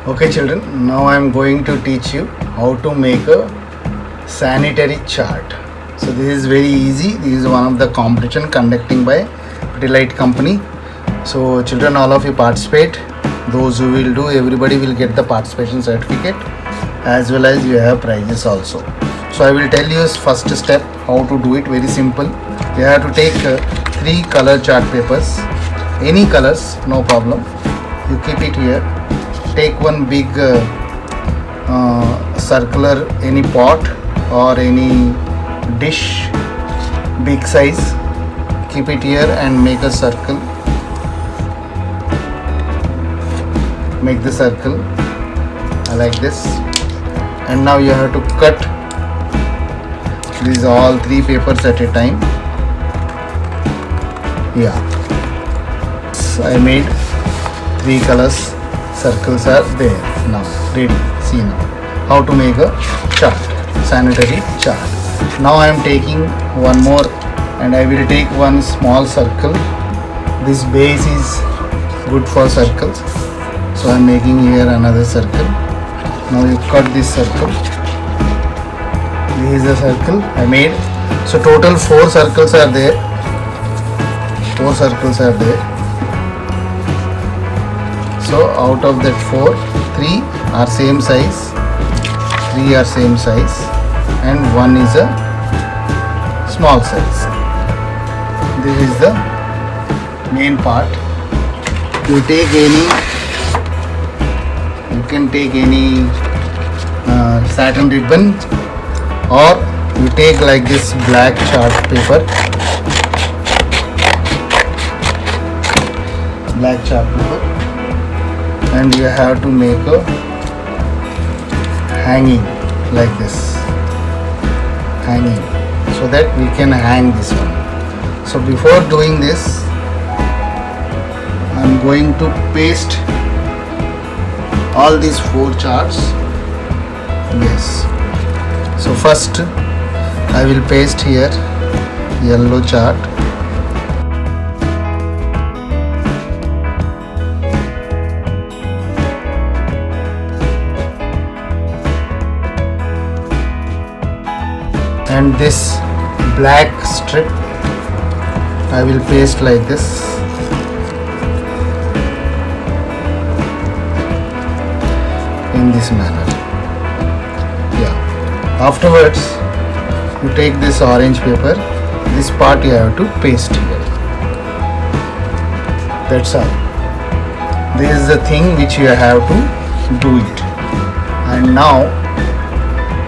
Okay children, now I am going to teach you how to make a sanitary chart. So this is very easy. This is one of the competition conducting by Pidilite company. So children, all of you participate. Those who will do, everybody will get the participation certificate as well as you have prizes also. So I will tell you first step how to do it. Very simple. You have to take 3 color chart papers, any colors, no problem. You keep it here. Take one big circular, any pot or any dish, big size. Keep it here and make a circle. Make the circle like this. And now you have to cut these all 3 papers at a time. Yeah, so I made 3 colors. Circles are there. Now ready. See now how to make a chart, sanitary chart. Now I am taking one more and I will take one small circle. This base is good for circles, so I am making here another circle. Now you cut this circle. This is the circle I made. So total 4 circles are there. 4 circles are there. So out of that 4, 3 are same size, 3 are same size and 1 is a small size. This is the main part. You take any, you can take any satin ribbon or you take like this black chart paper, black chart paper, and you have to make a hanging like this, hanging, so that we can hang this one. So before doing this, I am going to paste all these 4 charts. Yes, so first I will paste here yellow chart. And this black strip I will paste like this. In this manner. Yeah. Afterwards, you take this orange paper. This part you have to paste here. That's all. This is the thing which you have to do it. And now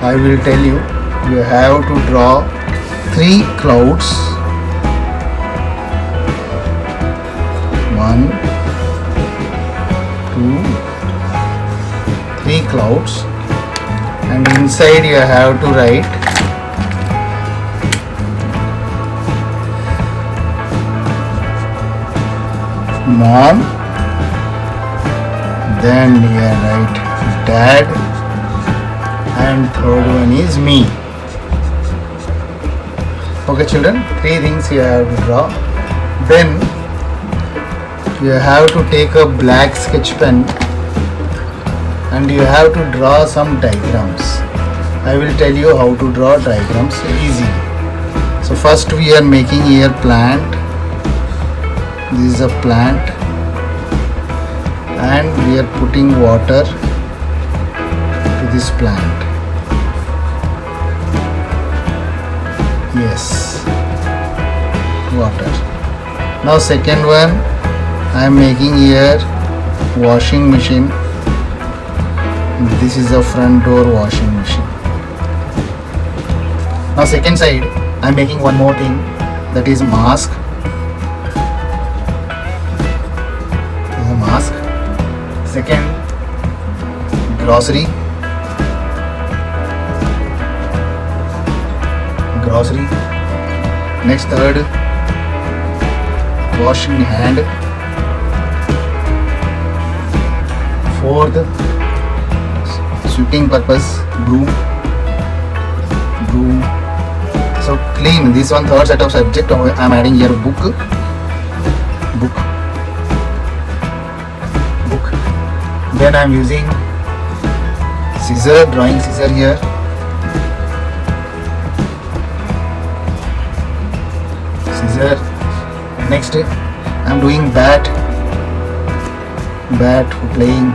I will tell you. You have to draw 3 clouds. 1, 2, 3 clouds, and inside you have to write mom, then you write dad, and third one is me. Okay children, 3 things you have to draw. Then you have to take a black sketch pen and you have to draw some diagrams. I will tell you how to draw diagrams easily. So first we are making here plant. This is a plant and we are putting water to this plant. Yes, water. Now second one, I am making here washing machine. This is a front door washing machine. Now second side, I am making one more thing, that is mask. This is a mask. Second, grocery. Grocery. Next third, washing hand. Fourth, sweeping purpose, broom. So clean. This one third set of subject I am adding here book. Then I'm using scissor, drawing scissor here. Scissor. Next I'm doing bat for playing.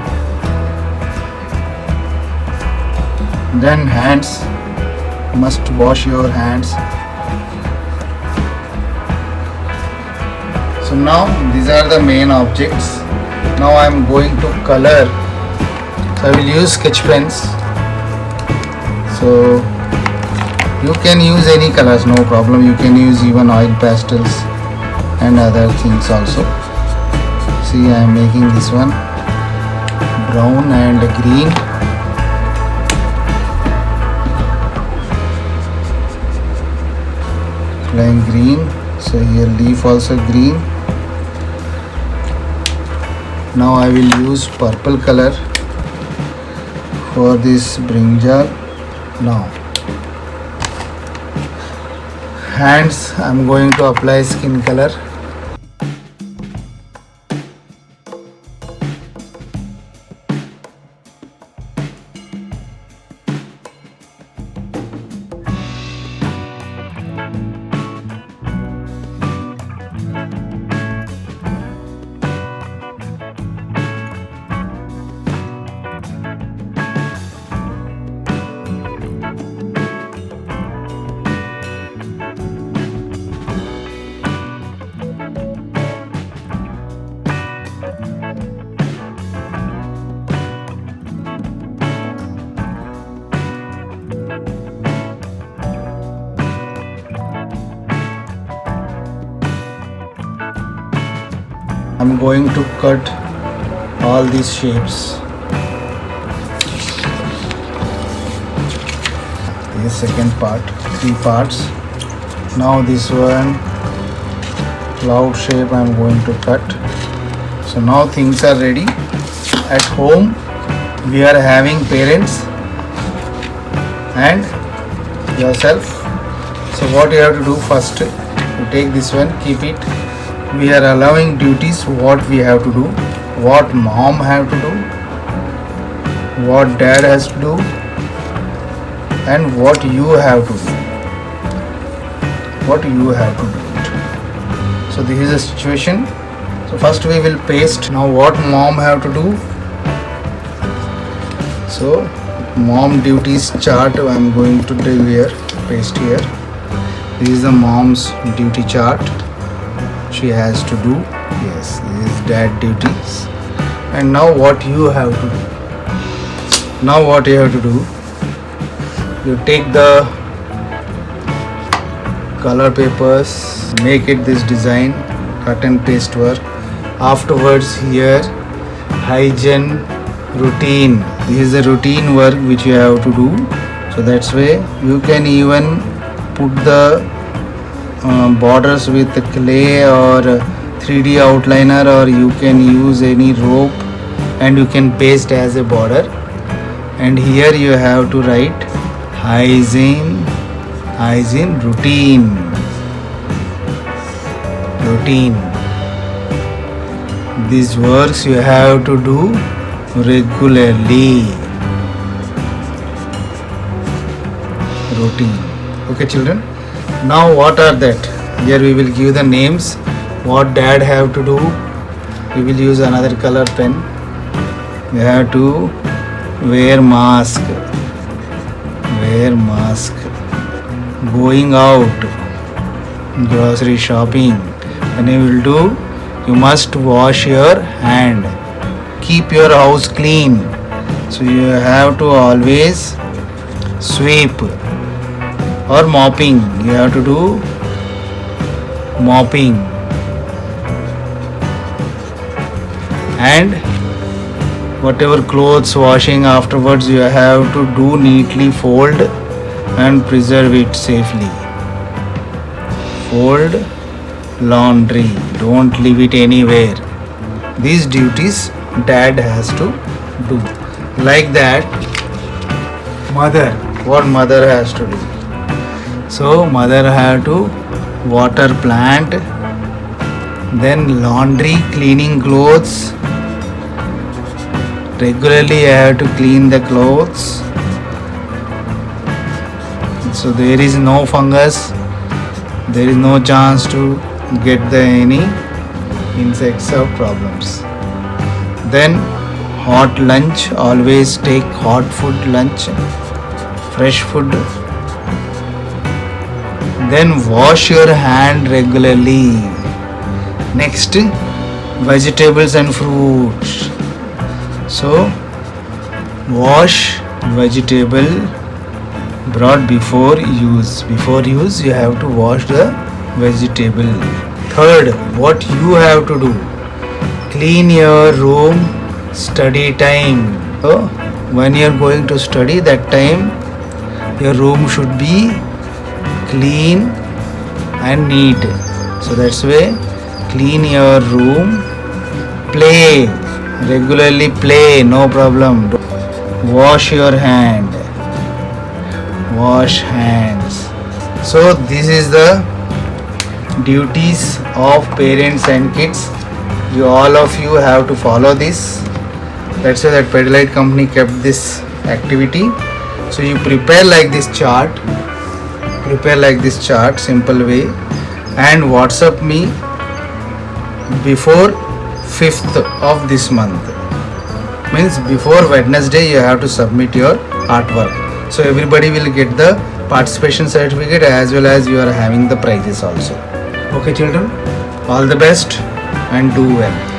Then hands, must wash your hands. So now these are the main objects. Now I am going to color. So I will use sketch pens. So you can use any colors, no problem. You can use even oil pastels and other things also. See, I am making this one brown and green. Applying green. So here leaf also green. Now I will use purple color for this brinjal. Now hands, I am going to apply skin color. I'm going to cut all these shapes. This second part, 3 parts. Now this one cloud shape I'm going to cut. So now things are ready. At home we are having parents and yourself. So what you have to do first, you take this one, keep it. We are allowing duties, what we have to do, what mom have to do, what dad has to do, and what you have to do. What you have to do it. So this is a situation. So first we will paste. Now what mom have to do. So mom duties chart I am going to do here, paste here. This is the mom's duty chart. She has to do. Yes, this is dad duties. And now what you have to do. Now what you have to do. You take the color papers, make it this design, cut and paste work. Afterwards here hygiene routine. This is the routine work which you have to do. So that's why you can even put the borders with clay or 3D outliner, or you can use any rope and you can paste as a border. And here you have to write hygiene routine. These works you have to do regularly. Routine. Okay children. Now what are that? Here we will give the names. What dad have to do. We will use another color pen. You have to wear mask. Going out. Grocery shopping. When you will do, you must wash your hand. Keep your house clean. So you have to always sweep. Or mopping, you have to do mopping. And whatever clothes washing afterwards, you have to do neatly, fold and preserve it safely. Fold laundry, don't leave it anywhere. These duties dad has to do. Like that, mother, what mother has to do. So mother have to water plant, then laundry, cleaning clothes, Regularly I have to clean the clothes, so there is no fungus, there is no chance to get the any insects or problems. Then hot lunch, always take hot food lunch, fresh food. Then wash your hand regularly. Next, vegetables and fruits. So wash vegetable brought before use. Before use you have to wash the vegetable. Third, what you have to do, clean your room study time. So when you are going to study, that time your room should be clean and neat. So that's why clean your room. Play regularly, play, no problem. Wash your hand, wash hands. So this is the duties of parents and kids. You all of you have to follow this. That's why that Pidilite company kept this activity. So you prepare like this chart, simple way, and WhatsApp me before 5th of this month. Means before Wednesday you have to submit your artwork. So everybody will get the participation certificate as well as you are having the prizes also. Okay children, all the best and do well.